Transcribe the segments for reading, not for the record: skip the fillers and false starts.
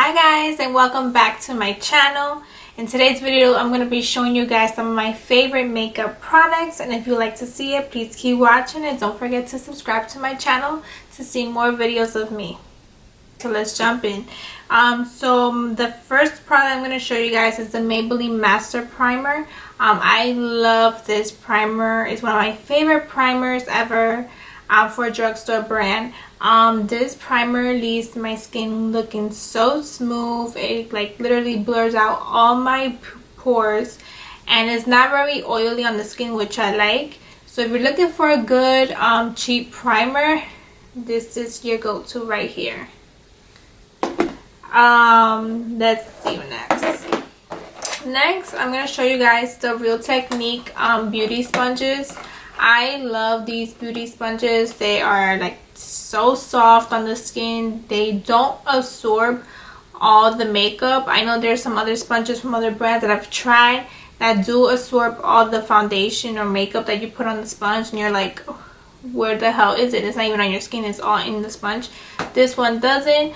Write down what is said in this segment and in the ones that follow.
Hi guys, and welcome back to my channel. In today's video I'm going to be showing you guys some of my favorite makeup products, and if you like to see it, please keep watching and don't forget to subscribe to my channel to see more videos of me. So let's jump in. So the first product I'm going to show you guys is the Maybelline Master Primer. I love this primer. It's one of my favorite primers ever for a drugstore brand. This primer leaves my skin looking so smooth. It like literally blurs out all my pores, and it's not very oily on the skin, which I like. So if you're looking for a good cheap primer, this is your go-to right here. Let's see what next I'm going to show you guys the Real Technique beauty sponges. I love these beauty sponges. They are like so soft on the skin. They don't absorb all the makeup. I know there's some other sponges from other brands that I've tried that do absorb all the foundation or makeup that you put on the sponge, and you're like, where the hell is it? It's not even on your skin, it's all in the sponge. This one doesn't.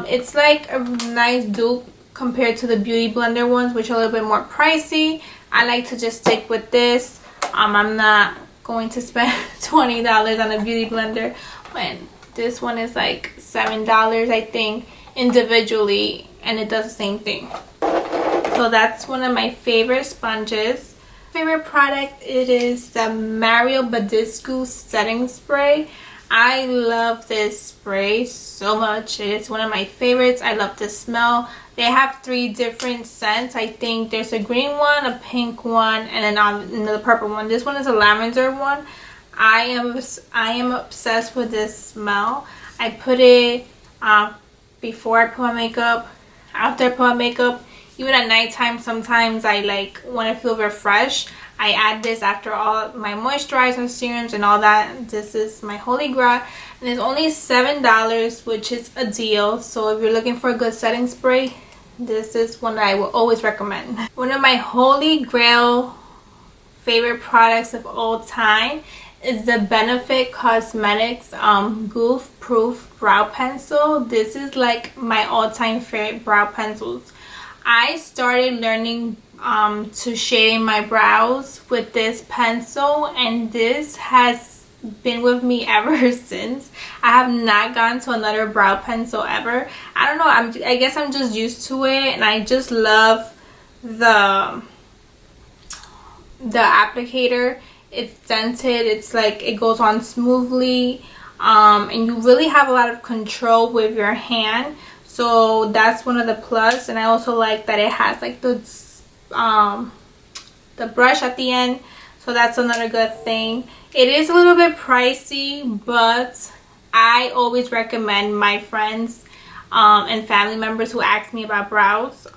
It's like a nice dupe compared to the Beauty Blender ones, which are a little bit more pricey. I like to just stick with this. I'm not going to spend $20 on a beauty blender when this one is like $7 I think individually, and it does the same thing. So that's one of my favorite sponges. Favorite product, it is the Badescu setting spray. I love this spray so much. It is one of my favorites. I love the smell. They have 3 different scents. I think there's a green one, a pink one, and then another purple one. This one is a lavender one. I am obsessed with this smell. I put it before I put my makeup, after I put my makeup, even at nighttime. Sometimes I like want to feel refreshed. I add this after all my moisturizer, serums, and all that. This is my holy grail, and it's only $7, which is a deal. So if you're looking for a good setting spray, this is one that I will always recommend. One of my holy grail favorite products of all time is the Benefit Cosmetics Goof Proof Brow Pencil. This is like my all-time favorite brow pencils. I started learning to shade my brows with this pencil, and this has been with me ever since. I have not gone to another brow pencil ever. I don't know, I guess I'm just used to it, and I just love the applicator. It's dented, it's like it goes on smoothly, and you really have a lot of control with your hand. So that's one of the plus. And I also like that it has like the brush at the end, so that's another good thing. It is a little bit pricey, but I always recommend my friends and family members who ask me about brows,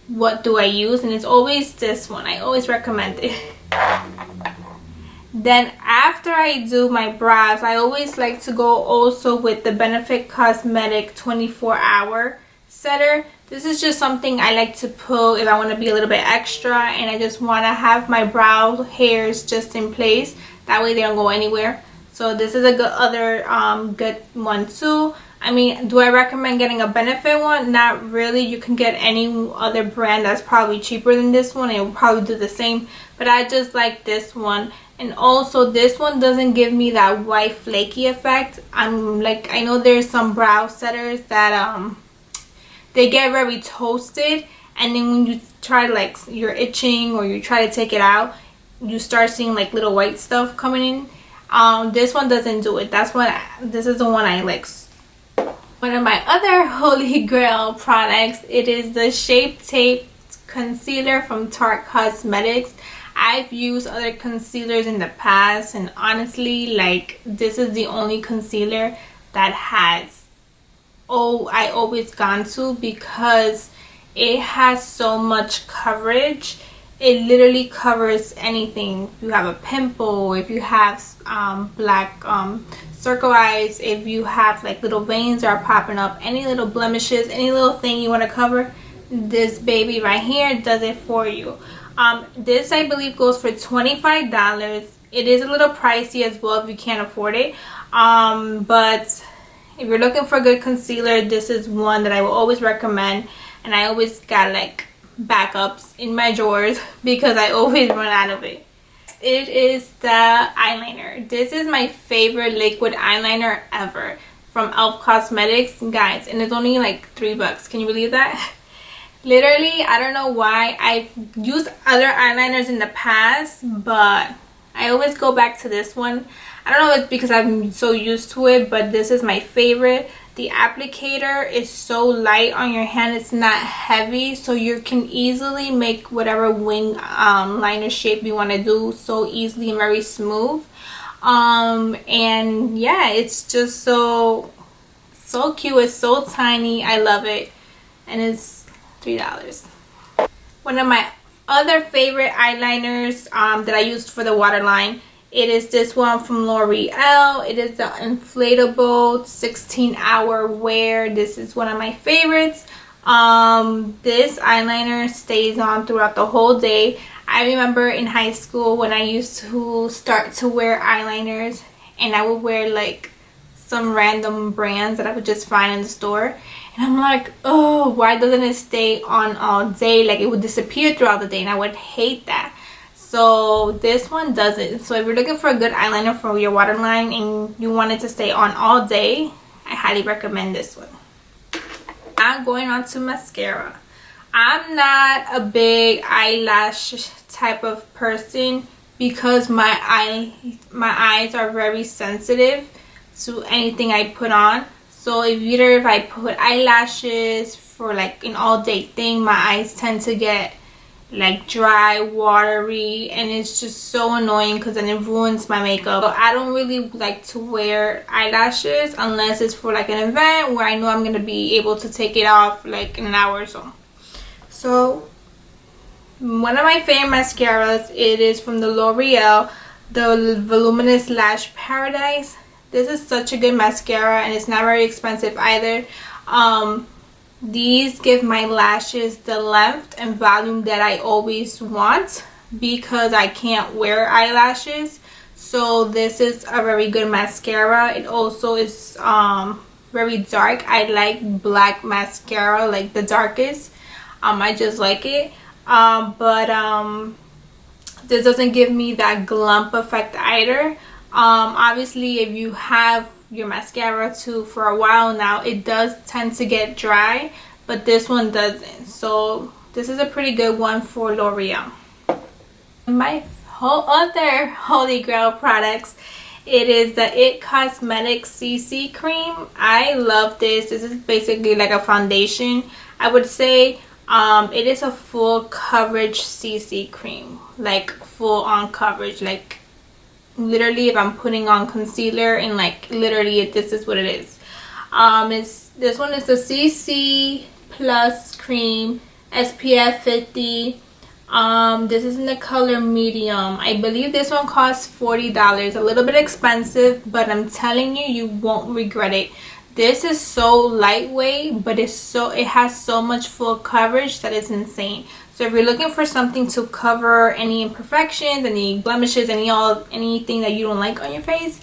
what do I use, and it's always this one. I always recommend it. Then after I do my brows, I always like to go also with the Benefit Cosmetic 24-hour setter. This is just something I like to put if I want to be a little bit extra and I just want to have my brow hairs just in place. That way they don't go anywhere. So this is a good one too. I mean, do I recommend getting a Benefit one? Not really. You can get any other brand that's probably cheaper than this one. It will probably do the same. But I just like this one. And also this one doesn't give me that white flaky effect. I know there's some brow setters that they get very toasted, and then when you try, like, you're itching or you try to take it out, you start seeing like little white stuff coming in. This one doesn't do it. This is the one I like. One of my other holy grail products, it is the Shape Tape Concealer from Tarte Cosmetics. I've used other concealers in the past, and honestly, like, this is the only concealer that I always gone to, because it has so much coverage. It literally covers anything. If you have a pimple, if you have black circle eyes, if you have like little veins that are popping up, any little blemishes, any little thing you want to cover, this baby right here does it for you. This I believe goes for $25. It is a little pricey as well if you can't afford it, but If you're looking for a good concealer, this is one that I will always recommend, and I always got like backups in my drawers because I always run out of it. It is the eyeliner. This is my favorite liquid eyeliner ever from E.l.f. Cosmetics, guys, and it's only like $3. Can you believe that? Literally, I don't know why. I've used other eyeliners in the past, but I always go back to this one. I don't know if it's because I'm so used to it, but this is my favorite. The applicator is so light on your hand. It's not heavy, so you can easily make whatever wing liner shape you want to do so easily and very smooth. And yeah, it's just so cute. It's so tiny. I love it, and it's $3. One of my other favorite eyeliners that I used for the waterline, it is this one from L'Oreal. It is the inflatable 16-hour wear. This is one of my favorites. This eyeliner stays on throughout the whole day. I remember in high school when I used to start to wear eyeliners, and I would wear like some random brands that I would just find in the store, and I'm like, oh, why doesn't it stay on all day? Like, it would disappear throughout the day, and I would hate that. So this one doesn't. So if you're looking for a good eyeliner for your waterline and you want it to stay on all day, I highly recommend this one. I'm going on to mascara. I'm not a big eyelash type of person because my eyes are very sensitive to anything I put on. So if I put eyelashes for like an all day thing, my eyes tend to get like dry, watery, and it's just so annoying because then it ruins my makeup. So I don't really like to wear eyelashes unless it's for like an event where I know I'm going to be able to take it off like in an hour or so. So one of my favorite mascaras, it is from the L'Oreal, the Voluminous Lash Paradise. This is such a good mascara, and it's not very expensive either. These give my lashes the length and volume that I always want because I can't wear eyelashes. So this is a very good mascara. It also is very dark. I like black mascara, like the darkest. I just like it. This doesn't give me that glump effect either. Obviously, if you have your mascara too for a while now, it does tend to get dry, but this one doesn't. So this is a pretty good one for L'Oreal. My whole other holy grail products, it is the E.l.f. Cosmetics CC cream. I love this. This is basically like a foundation, I would say. It is a full coverage CC cream, like full on coverage, like literally if I'm putting on concealer and like literally this is what it is. This one is the CC Plus cream, SPF 50. This is in the color medium. I believe this one costs $40. A little bit expensive, but I'm telling you, you won't regret it. This is so lightweight, but it has so much full coverage that it's insane. So if you're looking for something to cover any imperfections, any blemishes, anything that you don't like on your face,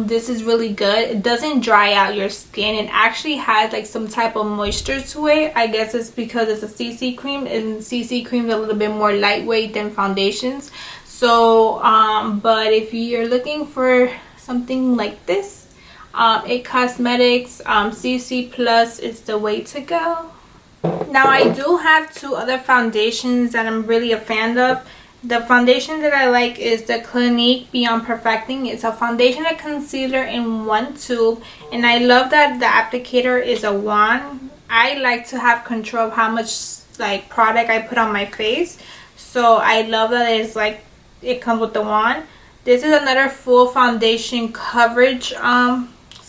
this is really good. It doesn't dry out your skin. It actually has like some type of moisture to it. I guess it's because it's a CC cream, and CC cream is a little bit more lightweight than foundations. So but if you're looking for something like this, E.l.f. Cosmetics CC Plus is the way to go. Now I do have two other foundations that I'm really a fan of. The foundation that I like is the Clinique Beyond Perfecting. It's a foundation and concealer in one tube, and I love that the applicator is a wand. I like to have control of how much like product I put on my face, so I love that it's like it comes with the wand. This is another full foundation coverage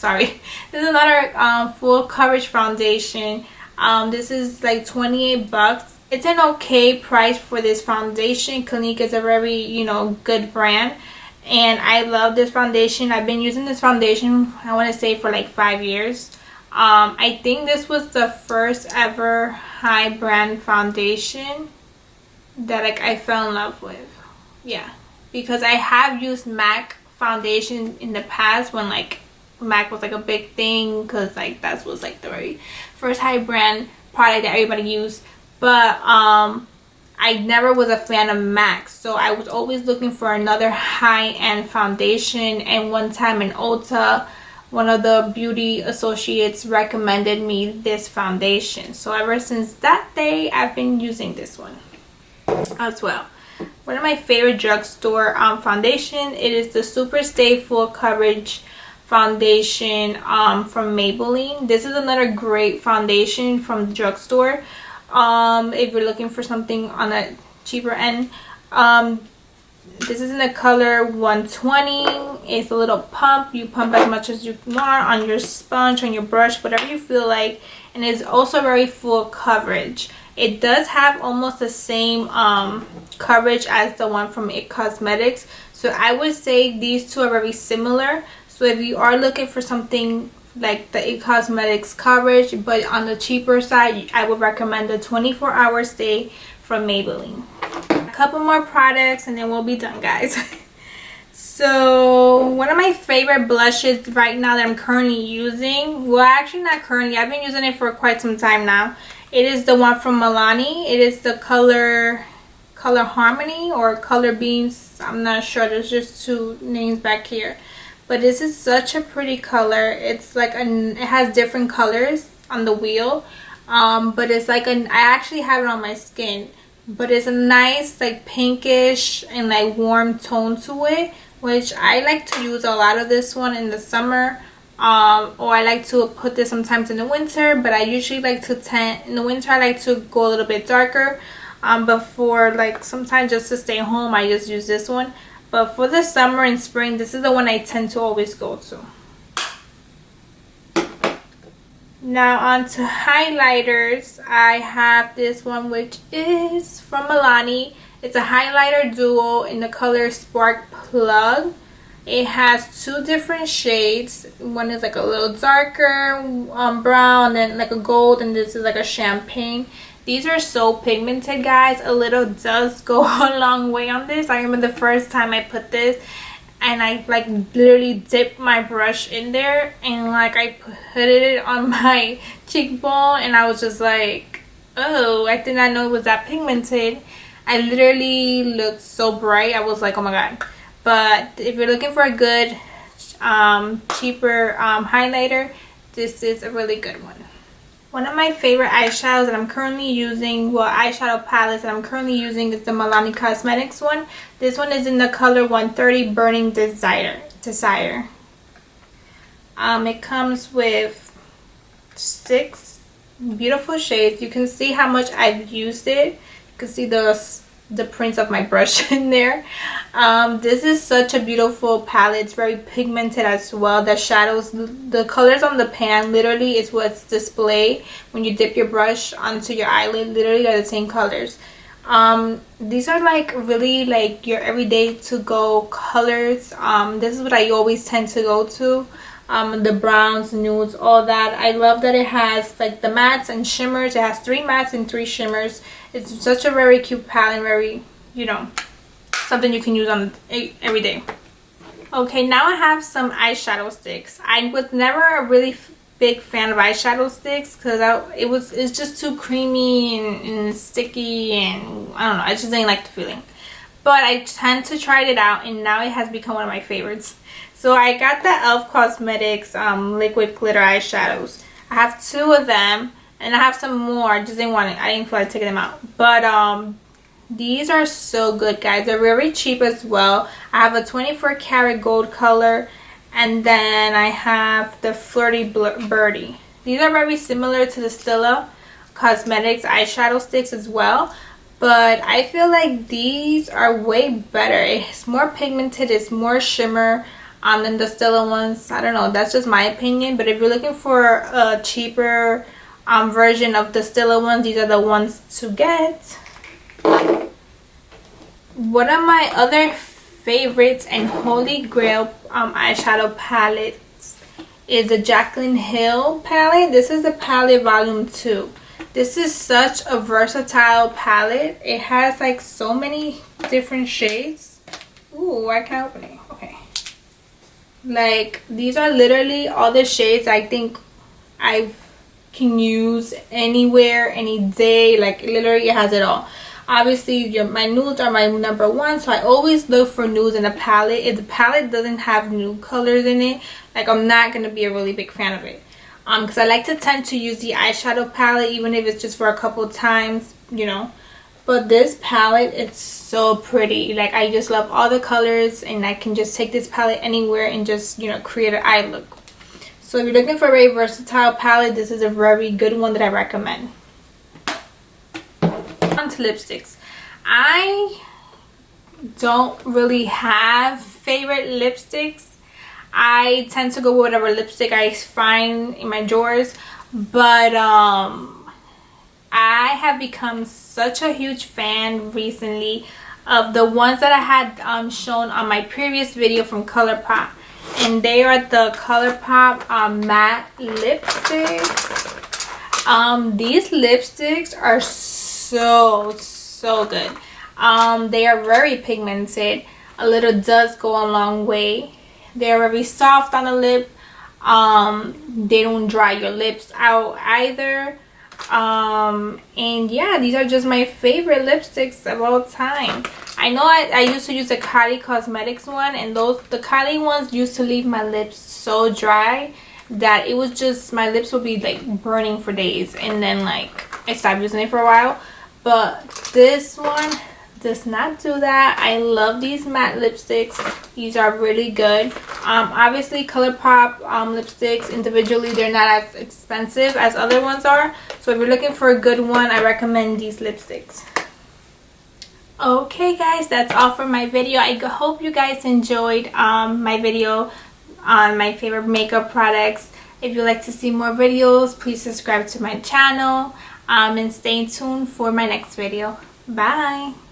this is another full coverage foundation. This is like $28. It's an okay price for this foundation. Clinique is a very, good brand, and I love this foundation. I've been using this foundation, I want to say, for like 5 years. I think this was the first ever high brand foundation that I fell in love with. Yeah, because I have used MAC foundation in the past when MAC was like a big thing, because like that was like the very first high brand product that everybody used. But I never was a fan of MAC, so I was always looking for another high-end foundation. And one time in Ulta, one of the beauty associates recommended me this foundation, so ever since that day I've been using this one as well. One of my favorite drugstore foundation, it is the Super Stay Full Coverage foundation from Maybelline. This is another great foundation from the drugstore. If you're looking for something on a cheaper end, this is in the color 120. It's a little pump. You pump as much as you want on your sponge, on your brush, whatever you feel like. And it's also very full coverage. It does have almost the same coverage as the one from E.l.f. Cosmetics. So I would say these two are very similar. So if you are looking for something like the E.l.f. Cosmetics coverage but on the cheaper side, I would recommend the 24-hour stay from Maybelline. A couple more products and then we'll be done, guys. So one of my favorite blushes right now that I'm currently using, well actually not currently, I've been using it for quite some time now. It is the one from Milani. It is the color Harmony or Color Beams. I'm not sure, there's just two names back here. But this is such a pretty color. It's like it has different colors on the wheel. But it's like I actually have it on my skin. But it's a nice like pinkish and like warm tone to it, which I like to use a lot of this one in the summer. Or I like to put this sometimes in the winter, but I usually like to tint. In the winter I like to go a little bit darker. But for like sometimes just to stay home, I just use this one. But for the summer and spring, this is the one I tend to always go to. Now on to highlighters. I have this one, which is from Milani. It's a highlighter duo in the color Spark Plug. It has two different shades. One is like a little darker brown, and like a gold, and this is like a champagne. These are so pigmented, guys. A little does go a long way on this. I remember the first time I put this and I like literally dipped my brush in there and like I put it on my cheekbone and I was just like, oh, I did not know it was that pigmented. I literally looked so bright. I was like, oh my god. But if you're looking for a good cheaper highlighter, this is a really good one. One of my favorite eyeshadows that I'm currently using, well, eyeshadow palettes that I'm currently using is the Milani Cosmetics one. This one is in the color 130 Burning Desire. It comes with 6 beautiful shades. You can see how much I've used it. You can see the prints of my brush in there. This is such a beautiful palette. It's very pigmented as well. The shadows, the colors on the pan literally is what's displayed when you dip your brush onto your eyelid. Literally are the same colors. These are like really like your everyday to go colors. This is what I always tend to go to. The browns, nudes, all that. I love that it has like the mattes and shimmers. It has 3 mattes and 3 shimmers. It's such a very cute palette, very, you know, something you can use on every day. Okay, now I have some eyeshadow sticks. I was never a really big fan of eyeshadow sticks because it's just too creamy and sticky, and I don't know, I just didn't like the feeling. But I tend to try it out and now it has become one of my favorites. So I got the E.l.f. Cosmetics liquid glitter eyeshadows. I have 2 of them and I have some more. I just didn't want it. I didn't feel like taking them out. But these are so good, guys. They're very cheap as well. I have a 24 karat gold color and then I have the Flirty Birdie. These are very similar to the Stila Cosmetics eyeshadow sticks as well. But I feel like these are way better. It's more pigmented. It's more shimmer than the Stila ones. I don't know. That's just my opinion. But if you're looking for a cheaper version of the Stila ones, these are the ones to get. One of my other favorites and holy grail eyeshadow palettes is the Jaclyn Hill palette. This is the palette volume 2. This is such a versatile palette. It has like so many different shades. Ooh, I can't open it. Okay. Like, these are literally all the shades I think I can use anywhere, any day. Like, literally it has it all. Obviously my nudes are my number one, so I always look for nudes in a palette. If the palette doesn't have nude colors in it, like, I'm not gonna be a really big fan of it, because I like to tend to use the eyeshadow palette, even if it's just for a couple times, you know. But this palette, it's so pretty. Like, I just love all the colors, and I can just take this palette anywhere and just, you know, create an eye look. So if you're looking for a very versatile palette, this is a very good one that I recommend. On to lipsticks. I don't really have favorite lipsticks. I tend to go with whatever lipstick I find in my drawers, but I have become such a huge fan recently of the ones that I had shown on my previous video from Colourpop, and they are the Colourpop matte lipsticks. These lipsticks are so good. They are very pigmented. A little does go a long way. They're very soft on the lip. They don't dry your lips out either. And yeah, these are just my favorite lipsticks of all time. I know I used to use the Milani Cosmetics one, and the Kylie ones used to leave my lips so dry that it was just, my lips would be like burning for days, and then like I stopped using it for a while. But this one does not do that. I love these matte lipsticks. These are really good. Obviously Colourpop lipsticks individually, they're not as expensive as other ones are, so if you're looking for a good one, I recommend these lipsticks. Okay guys, that's all for my video. I hope you guys enjoyed my video on my favorite makeup products. If you'd like to see more videos, please subscribe to my channel, and stay tuned for my next video. Bye.